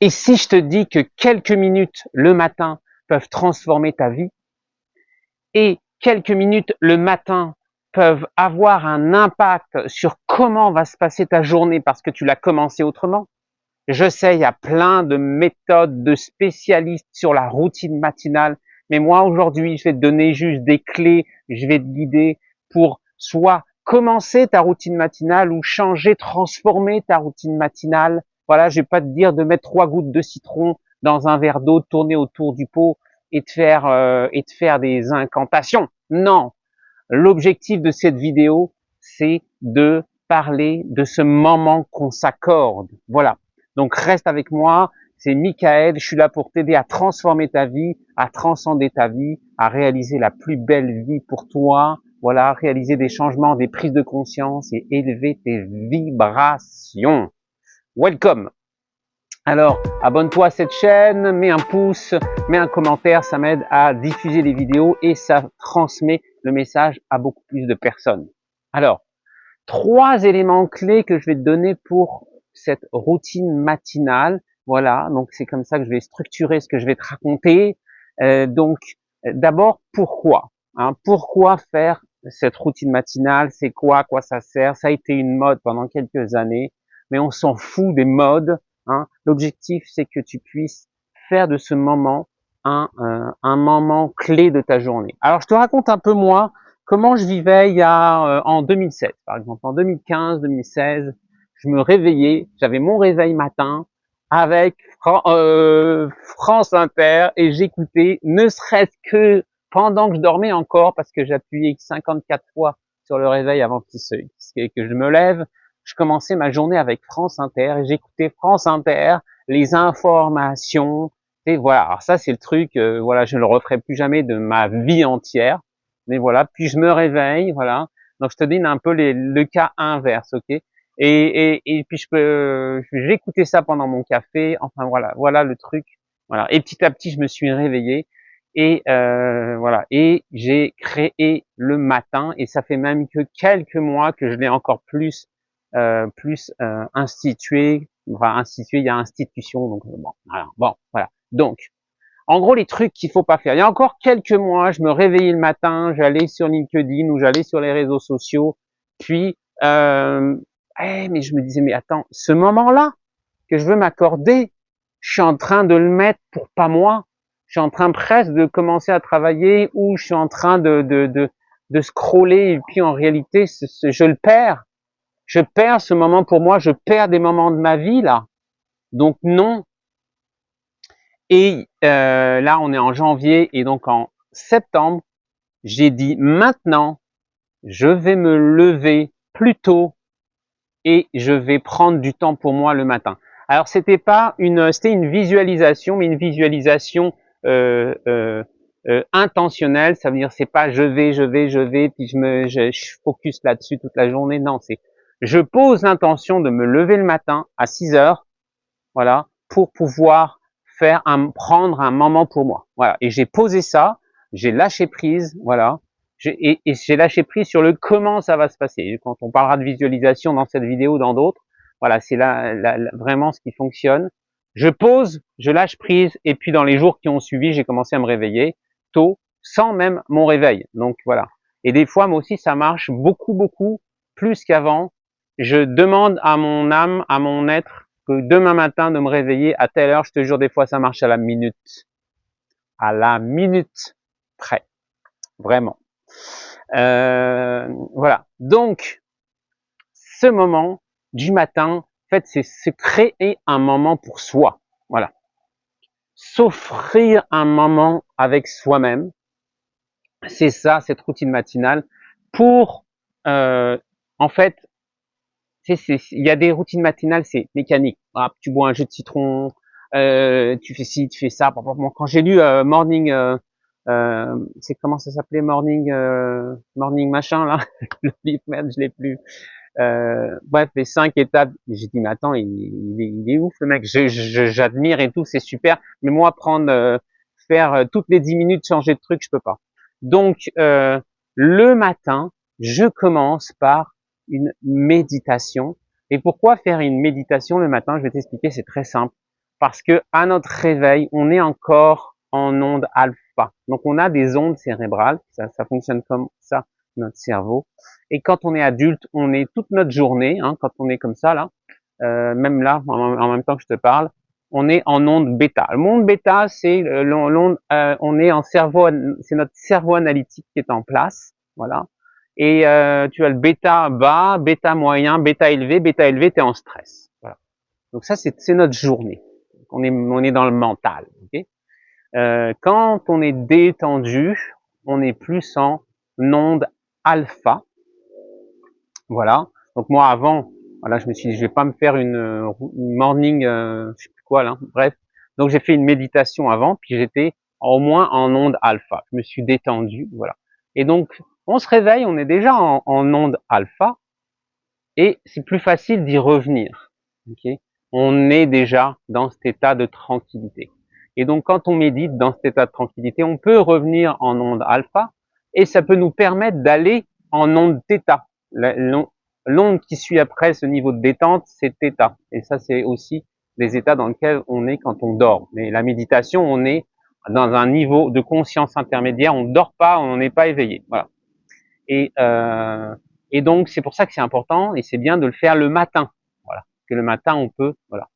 Et si je te dis que quelques minutes le matin peuvent transformer ta vie, et quelques minutes le matin peuvent avoir un impact sur comment va se passer ta journée parce que tu l'as commencé autrement. Je sais, il y a plein de méthodes, de spécialistes sur la routine matinale, mais moi aujourd'hui, je vais te donner juste des clés, je vais te guider pour soit commencer ta routine matinale ou changer, transformer ta routine matinale. Voilà, je vais pas te dire de mettre 3 gouttes de citron dans un verre d'eau, tourner autour du pot et de faire des incantations. Non, l'objectif de cette vidéo, c'est de parler de ce moment qu'on s'accorde. Voilà. Donc reste avec moi, c'est Michael, je suis là pour t'aider à transformer ta vie, à transcender ta vie, à réaliser la plus belle vie pour toi. Voilà, réaliser des changements, des prises de conscience et élever tes vibrations. Welcome. Alors, abonne-toi à cette chaîne, mets un pouce, mets un commentaire, ça m'aide à diffuser les vidéos et ça transmet le message à beaucoup plus de personnes. Alors, 3 éléments clés que je vais te donner pour cette routine matinale. Voilà, donc c'est comme ça que je vais structurer ce que je vais te raconter. D'abord, pourquoi pourquoi faire cette routine matinale? C'est quoi? À quoi ça sert? Ça a été une mode pendant quelques années, mais on s'en fout des modes. L'objectif, c'est que tu puisses faire de ce moment un moment clé de ta journée. Alors, je te raconte un peu moi comment je vivais en 2007, par exemple. En 2015, 2016, je me réveillais, j'avais mon réveil matin avec France Inter et j'écoutais, ne serait-ce que pendant que je dormais encore, parce que j'appuyais 54 fois sur le réveil avant que je me lève, je commençais ma journée avec France Inter et j'écoutais France Inter, les informations, et voilà. Alors ça, c'est le truc, voilà, je ne le referai plus jamais de ma vie entière. Mais voilà, puis je me réveille, voilà. Donc je te donne un peu le cas inverse, ok. Et puis j'ai écouté ça pendant mon café. Enfin voilà le truc. Voilà. Et petit à petit, je me suis réveillé et voilà. Et j'ai créé le matin. Et ça fait même que quelques mois que je l'ai encore plus institué. Enfin institué, il y a institution. Donc voilà. Donc en gros, les trucs qu'il faut pas faire. Il y a encore quelques mois, je me réveillais le matin, j'allais sur LinkedIn ou j'allais sur les réseaux sociaux, puis mais je me disais mais attends, ce moment-là que je veux m'accorder, je suis en train de le mettre pour pas moi. Je suis en train presque de commencer à travailler ou je suis en train de scroller et puis en réalité je le perds. Je perds ce moment pour moi, je perds des moments de ma vie là. Donc non, et là, on est en janvier et donc en septembre, j'ai dit maintenant, je vais me lever plus tôt et je vais prendre du temps pour moi le matin. Alors c'était une visualisation, mais une visualisation euh, euh, intentionnelle. Ça veut dire c'est pas je vais, puis je focus là-dessus toute la journée. Non, c'est je pose l'intention de me lever le matin à 6 heures, voilà, pour pouvoir prendre un moment pour moi. Voilà. Et j'ai posé ça, j'ai lâché prise, voilà. Et j'ai lâché prise sur le comment ça va se passer. Quand on parlera de visualisation dans cette vidéo, dans d'autres, voilà, c'est vraiment ce qui fonctionne. Je pose, je lâche prise, et puis dans les jours qui ont suivi, j'ai commencé à me réveiller tôt, sans même mon réveil. Donc voilà. Et des fois, moi aussi, ça marche beaucoup plus qu'avant. Je demande à mon âme, à mon être, que demain matin de me réveiller à telle heure, je te jure, des fois ça marche à la minute près, vraiment. Voilà. Donc, ce moment du matin, en fait, c'est se créer un moment pour soi. Voilà. S'offrir un moment avec soi-même. C'est ça, cette routine matinale. Pour, en fait, il y a des routines matinales, c'est mécanique. Ah, tu bois un jus de citron, tu fais ci, tu fais ça. Quand j'ai lu Morning, c'est comment ça s'appelait Morning machin là, le livre, merde, je l'ai plus. Bref, les 5 étapes. J'ai dit mais attends, il est ouf le mec. J'admire et tout, c'est super. Mais moi faire toutes les 10 minutes changer de truc, je peux pas. Donc le matin, je commence par une méditation. Et pourquoi faire une méditation le matin? Je vais t'expliquer, c'est très simple. parce que à notre réveil, on est encore en onde alpha. Donc on a des ondes cérébrales, ça fonctionne comme ça, notre cerveau. Et quand on est adulte, on est toute notre journée, hein, quand on est comme ça là, même là, en même temps que je te parle, on est en onde bêta. Le monde bêta, c'est l'onde, on est en cerveau, c'est notre cerveau analytique qui est en place, voilà. Et tu as le bêta bas, bêta moyen, bêta élevé, t'es en stress. Voilà. Donc ça, c'est notre journée. On est dans le mental. Okay, quand on est détendu, on est plus en onde alpha. Voilà. Donc moi avant, voilà, je me suis dit je vais pas me faire une morning, je sais plus quoi là. Bref. Donc j'ai fait une méditation avant, puis j'étais au moins en onde alpha. Je me suis détendu, voilà. Et donc on se réveille, on est déjà en onde alpha, et c'est plus facile d'y revenir. Okay, on est déjà dans cet état de tranquillité. Et donc quand on médite dans cet état de tranquillité, on peut revenir en onde alpha, et ça peut nous permettre d'aller en onde θ. L'onde qui suit après ce niveau de détente, c'est θ. Et ça, c'est aussi des états dans lesquels on est quand on dort. Mais la méditation, on est dans un niveau de conscience intermédiaire, on ne dort pas, on n'est pas éveillé. Voilà. Et, euh, et donc, c'est pour ça que c'est important, et c'est bien de le faire le matin. Voilà. Que le matin, on peut, voilà.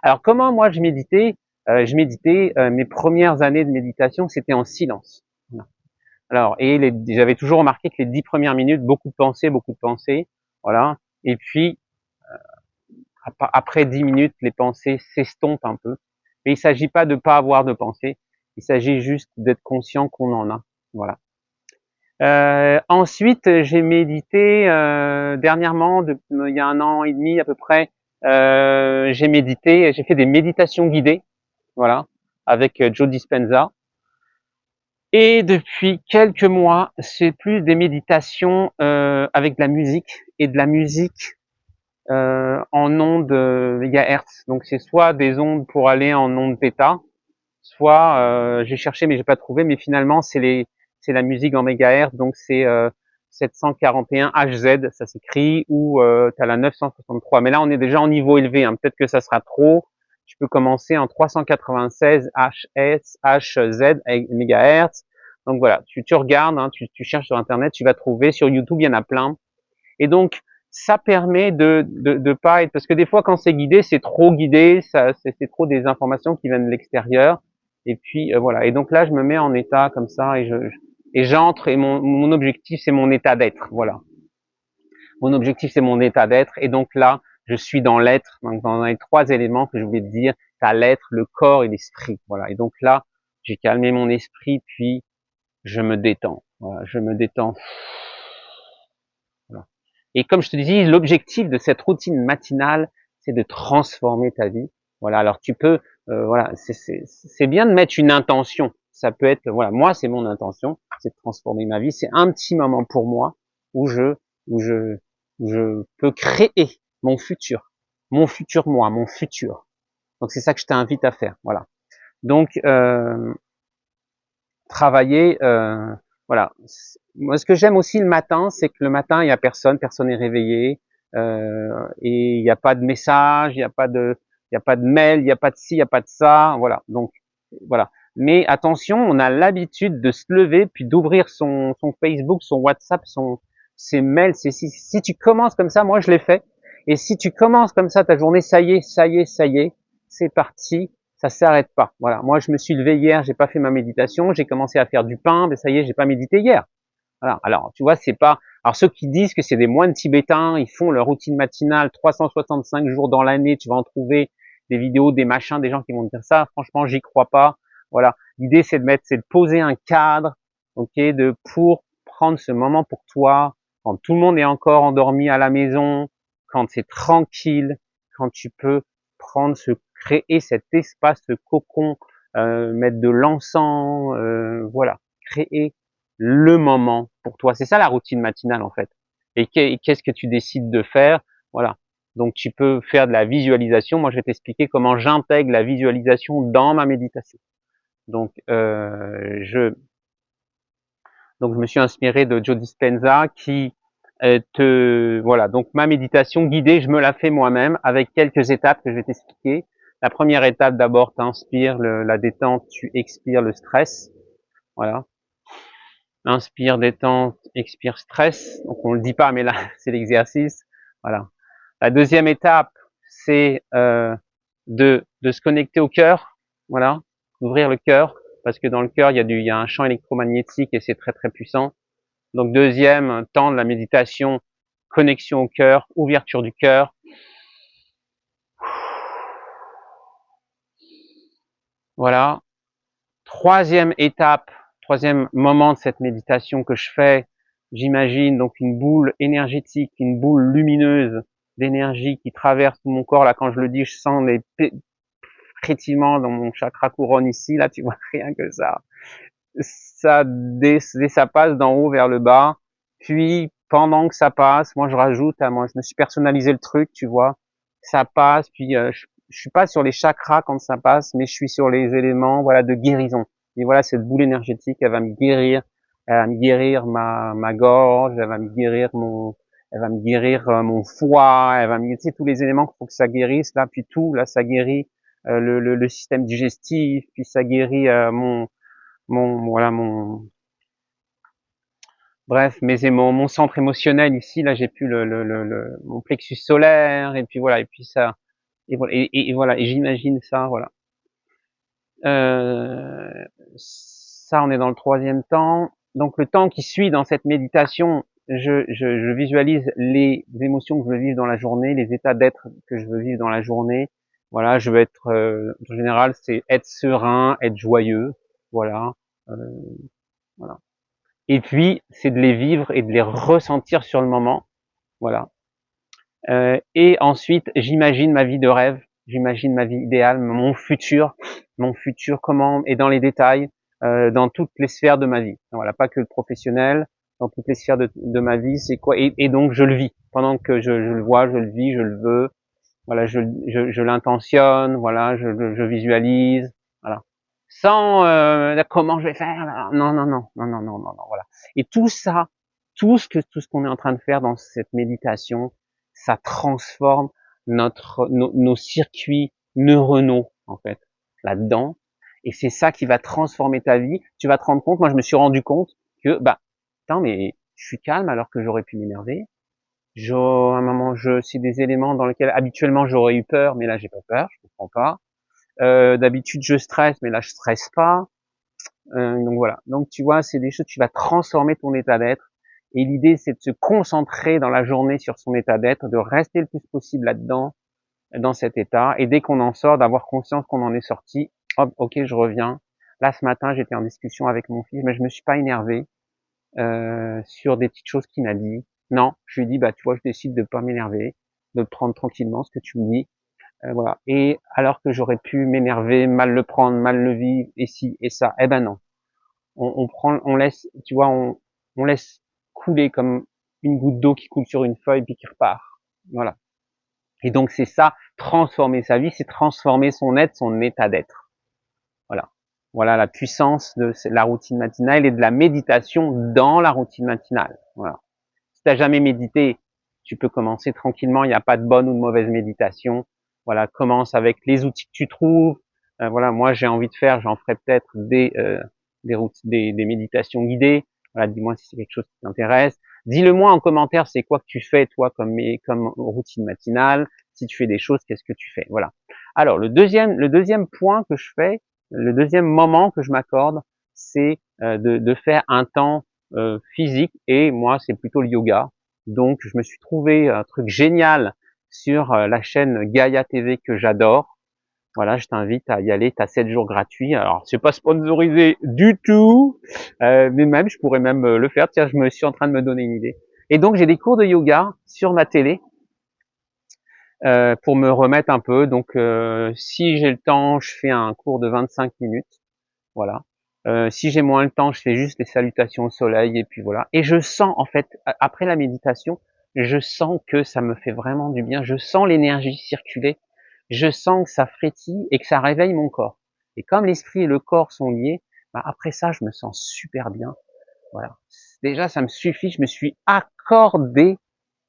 Alors, comment moi je méditais? Mes premières années de méditation, c'était en silence. Voilà. Alors, et j'avais toujours remarqué que les 10 premières minutes, beaucoup de pensées, voilà. Et puis, après 10 minutes, les pensées s'estompent un peu. Mais il s'agit pas de pas avoir de pensées, il s'agit juste d'être conscient qu'on en a. Voilà. Ensuite, j'ai médité dernièrement, il y a 1 an et demi à peu près. J'ai médité, j'ai fait des méditations guidées, voilà, avec Joe Dispenza. Et depuis quelques mois, c'est plus des méditations avec de la musique, et de la musique en ondes mégahertz. Donc c'est soit des ondes pour aller en ondes θ, soit j'ai cherché mais j'ai pas trouvé, mais finalement c'est la musique en mégahertz, donc c'est 741 Hz, ça s'écrit, ou tu as la 963. Mais là on est déjà en niveau élevé, hein. Peut-être que ça sera trop. Je peux commencer en 396 Hz mégahertz. Donc voilà, tu regardes, hein, tu cherches sur internet, tu vas trouver, sur YouTube il y en a plein. Et donc ça permet de pas être, parce que des fois quand c'est guidé, c'est trop guidé, c'est trop des informations qui viennent de l'extérieur. Et puis voilà. Et donc là, je me mets en état comme ça, et j'entre, et mon objectif c'est mon état d'être. Voilà. Mon objectif c'est mon état d'être. Et donc là, je suis dans l'être, dans les 3 éléments que je voulais te dire. T'as l'être, le corps et l'esprit. Voilà. Et donc là, j'ai calmé mon esprit, puis je me détends. Voilà, je me détends. Voilà. Et comme je te dis, l'objectif de cette routine matinale, c'est de transformer ta vie. Voilà. Alors tu peux, voilà, c'est bien de mettre une intention. Ça peut être, voilà, moi c'est mon intention, c'est de transformer ma vie. C'est un petit moment pour moi où où je, où je peux créer mon futur moi, mon futur. Donc c'est ça que je t'invite à faire. Voilà. Donc travailler, voilà. Moi, ce que j'aime aussi le matin, c'est que le matin, il y a personne n'est réveillé, et il n'y a pas de message, il y a pas de mail, il y a pas de ci, il y a pas de ça, voilà. Donc, voilà. Mais attention, on a l'habitude de se lever puis d'ouvrir son Facebook, son WhatsApp, ses mails. Si tu commences comme ça, moi je l'ai fait. Et si tu commences comme ça ta journée, ça y est, c'est parti, ça s'arrête pas. Voilà. Moi, je me suis levé hier, j'ai pas fait ma méditation, j'ai commencé à faire du pain, mais ça y est, j'ai pas médité hier. Voilà. Alors, tu vois, c'est pas. Alors, ceux qui disent que c'est des moines tibétains, ils font leur routine matinale 365 jours dans l'année, tu vas en trouver des vidéos, des machins, des gens qui vont te dire ça. Franchement, j'y crois pas. Voilà. L'idée, c'est de poser un cadre, ok, pour prendre ce moment pour toi, quand tout le monde est encore endormi à la maison, quand c'est tranquille, quand tu peux créer cet espace, ce cocon, mettre de l'encens, voilà, créer le moment pour toi. C'est ça la routine matinale en fait. Et qu'est-ce que tu décides de faire? Voilà. Donc tu peux faire de la visualisation. Moi, je vais t'expliquer comment j'intègre la visualisation dans ma méditation. Donc donc je me suis inspiré de Joe Dispenza qui voilà. Donc ma méditation guidée, je me la fais moi-même avec quelques étapes que je vais t'expliquer. La première étape, d'abord, tu inspires la détente, tu expires le stress. Voilà. Inspire, détente, expire, stress. Donc on le dit pas, mais là, c'est l'exercice. Voilà. La deuxième étape, c'est de se connecter au cœur. Voilà. D'ouvrir le cœur. Parce que dans le cœur, il y a un champ électromagnétique et c'est très très puissant. Donc deuxième temps de la méditation, connexion au cœur, ouverture du cœur. Voilà. Troisième étape, troisième moment de cette méditation que je fais, j'imagine donc une boule énergétique, une boule lumineuse d'énergie qui traverse tout mon corps. Là, quand je le dis, je sens les frétillements dans mon chakra couronne ici. Là, tu vois rien que ça. Ça passe d'en haut vers le bas. Puis, pendant que ça passe, moi, je rajoute, moi, je me suis personnalisé le truc, tu vois. Ça passe, puis je suis pas sur les chakras quand ça passe, mais je suis sur les éléments, voilà, de guérison. Et voilà, cette boule énergétique, elle va me guérir ma gorge, elle va me guérir mon foie, elle va me, tu sais, tous les éléments qu'il faut que ça guérisse, là, puis tout, là, ça guérit le système digestif, puis ça guérit voilà, bref, mon centre émotionnel ici, là, j'ai plus mon plexus solaire, et puis voilà, et puis ça, et voilà, et voilà, et j'imagine ça, voilà. Ça, on est dans le troisième temps. Donc le temps qui suit dans cette méditation, je visualise les émotions que je veux vivre dans la journée, les états d'être que je veux vivre dans la journée. Voilà, je veux être, en général, c'est être serein, être joyeux, voilà, euh, voilà. Et puis, c'est de les vivre et de les ressentir sur le moment, voilà. Et ensuite, j'imagine ma vie de rêve, j'imagine ma vie idéale, mon futur comment, et dans les détails, dans toutes les sphères de ma vie. Voilà, pas que le professionnel, dans toutes les sphères de ma vie, c'est quoi, et donc je le vis. Pendant que je le vois, je le vis, je le veux, voilà, je l'intentionne, voilà, je visualise, voilà. Sans comment je vais faire, là. Non, non, non, non, non, non, non, non, voilà. Et tout ça, tout ce qu'on est en train de faire dans cette méditation, ça transforme nos circuits neuronaux, en fait, là-dedans. Et c'est ça qui va transformer ta vie. Tu vas te rendre compte, moi je me suis rendu compte que, bah, attends, mais je suis calme alors que j'aurais pu m'énerver. À un moment, c'est des éléments dans lesquels habituellement j'aurais eu peur, mais là j'ai pas peur, je comprends pas. D'habitude je stresse, mais là je stresse pas. Donc voilà. Donc tu vois, c'est des choses, tu vas transformer ton état d'être. Et l'idée, c'est de se concentrer dans la journée sur son état d'être, de rester le plus possible là-dedans, dans cet état. Et dès qu'on en sort, d'avoir conscience qu'on en est sorti. Hop, ok, je reviens. Là, ce matin, j'étais en discussion avec mon fils, mais je me suis pas énervé sur des petites choses qu'il m'a dit. Non, je lui ai dit, bah tu vois, je décide de pas m'énerver, de prendre tranquillement ce que tu me dis. Voilà. Et alors que j'aurais pu m'énerver, mal le prendre, mal le vivre, et ci et ça, eh ben non. On laisse, tu vois, on laisse couler comme une goutte d'eau qui coule sur une feuille puis qui repart. Voilà. Et donc c'est ça, transformer sa vie, c'est transformer son être, son état d'être. Voilà. Voilà la puissance de la routine matinale et de la méditation dans la routine matinale. Voilà. Si t'as jamais médité, tu peux commencer tranquillement. Il n'y a pas de bonne ou de mauvaise méditation. Voilà, commence avec les outils que tu trouves. Voilà, moi j'ai envie de faire, j'en ferai peut-être des méditations guidées. Voilà, dis-moi si c'est quelque chose qui t'intéresse. Dis-le-moi en commentaire, c'est quoi que tu fais toi comme routine matinale. Si tu fais des choses, qu'est-ce que tu fais? Voilà. Alors le deuxième point que je fais, le deuxième moment que je m'accorde, c'est de faire un temps physique, et moi c'est plutôt le yoga. Donc je me suis trouvé un truc génial sur la chaîne Gaia TV que j'adore. Voilà, je t'invite à y aller, tu as 7 jours gratuits. Alors c'est pas sponsorisé du tout, mais même je pourrais même le faire. Tiens, je me suis en train de me donner une idée. Et donc j'ai des cours de yoga sur ma télé pour me remettre un peu. Donc si j'ai le temps, je fais un cours de 25 minutes. Voilà. Si j'ai moins le temps, je fais juste les salutations au soleil, et puis voilà. Et je sens, en fait, après la méditation, je sens que ça me fait vraiment du bien. Je sens l'énergie circuler. Je sens que ça frétille et que ça réveille mon corps. Et comme l'esprit et le corps sont liés, bah après ça, je me sens super bien. Voilà. Déjà, ça me suffit. Je me suis accordé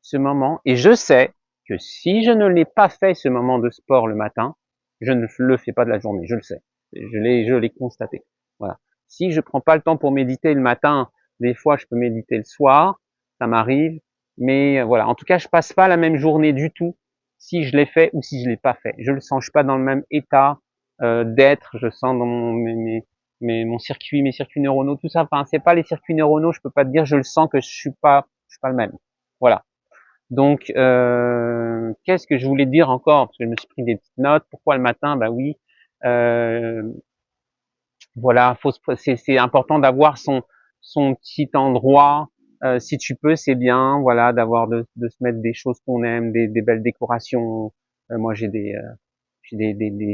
ce moment, et je sais que si je ne l'ai pas fait, ce moment de sport le matin, Je ne le fais pas de la journée, je le sais. Je l'ai constaté. Voilà. Si je prends pas le temps pour méditer le matin, des fois je peux méditer le soir, ça m'arrive, mais voilà. En tout cas, je passe pas la même journée du tout si je l'ai fait ou si je l'ai pas fait. Je le sens, je suis pas dans le même état d'être. Je sens dans mon circuit, mes circuits neuronaux, tout ça. Enfin, c'est pas les circuits neuronaux, je peux pas te dire, je le sens que je suis pas le même. Voilà. Donc, qu'est-ce que je voulais dire encore? Parce que je me suis pris des petites notes. Pourquoi le matin? Bah oui. Euh, voilà, c'est important d'avoir son petit endroit. Si tu peux, c'est bien. Voilà, de se mettre des choses qu'on aime, des belles décorations. Moi, j'ai des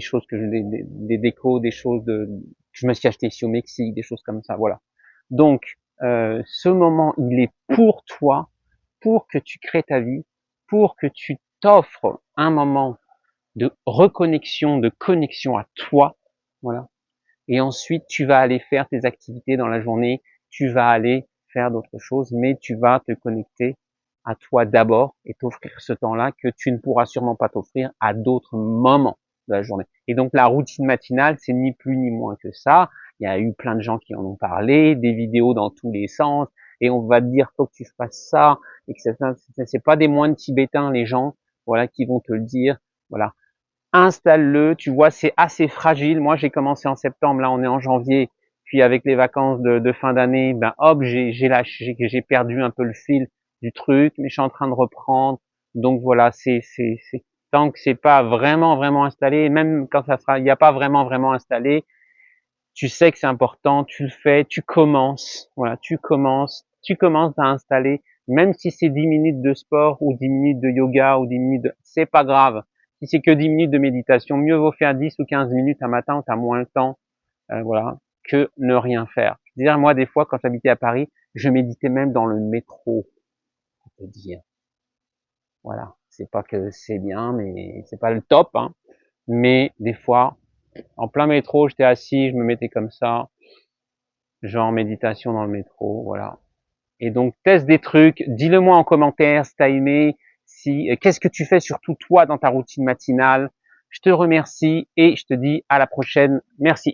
choses des décos, des choses que je me suis acheté ici au Mexique, des choses comme ça. Voilà. Donc, ce moment, il est pour toi, pour que tu crées ta vie, pour que tu t'offres un moment de reconnexion, de connexion à toi. Voilà. Et ensuite, tu vas aller faire tes activités dans la journée, tu vas aller faire d'autres choses, mais tu vas te connecter à toi d'abord et t'offrir ce temps-là que tu ne pourras sûrement pas t'offrir à d'autres moments de la journée. Et donc, la routine matinale, c'est ni plus ni moins que ça. Il y a eu plein de gens qui en ont parlé, des vidéos dans tous les sens, et on va te dire, faut que tu fasses ça, et que c'est pas des moines tibétains, les gens, voilà, qui vont te le dire, voilà. Installe-le, tu vois, c'est assez fragile. Moi, j'ai commencé en septembre, là, on est en janvier, puis avec les vacances de fin d'année, ben hop, j'ai perdu un peu le fil du truc, mais je suis en train de reprendre. Donc voilà, tant que c'est pas vraiment installé, même quand il n'y a pas vraiment installé, tu sais que c'est important, tu le fais, tu commences, voilà, tu commences à installer, même si c'est 10 minutes de sport ou 10 minutes de yoga ou 10 minutes c'est pas grave. Si c'est que 10 minutes de méditation, mieux vaut faire 10 ou 15 minutes un matin où tu as moins le temps, voilà, que ne rien faire. Je veux dire, moi, des fois, quand j'habitais à Paris, je méditais même dans le métro, pour te dire. Voilà. C'est pas que c'est bien, mais c'est pas le top, hein. Mais des fois, en plein métro, j'étais assis, je me mettais comme ça, genre méditation dans le métro, voilà. Et donc, teste des trucs, dis-le moi en commentaire si t'as aimé, qu'est-ce que tu fais surtout toi dans ta routine matinale. Je te remercie et je te dis à la prochaine. Merci.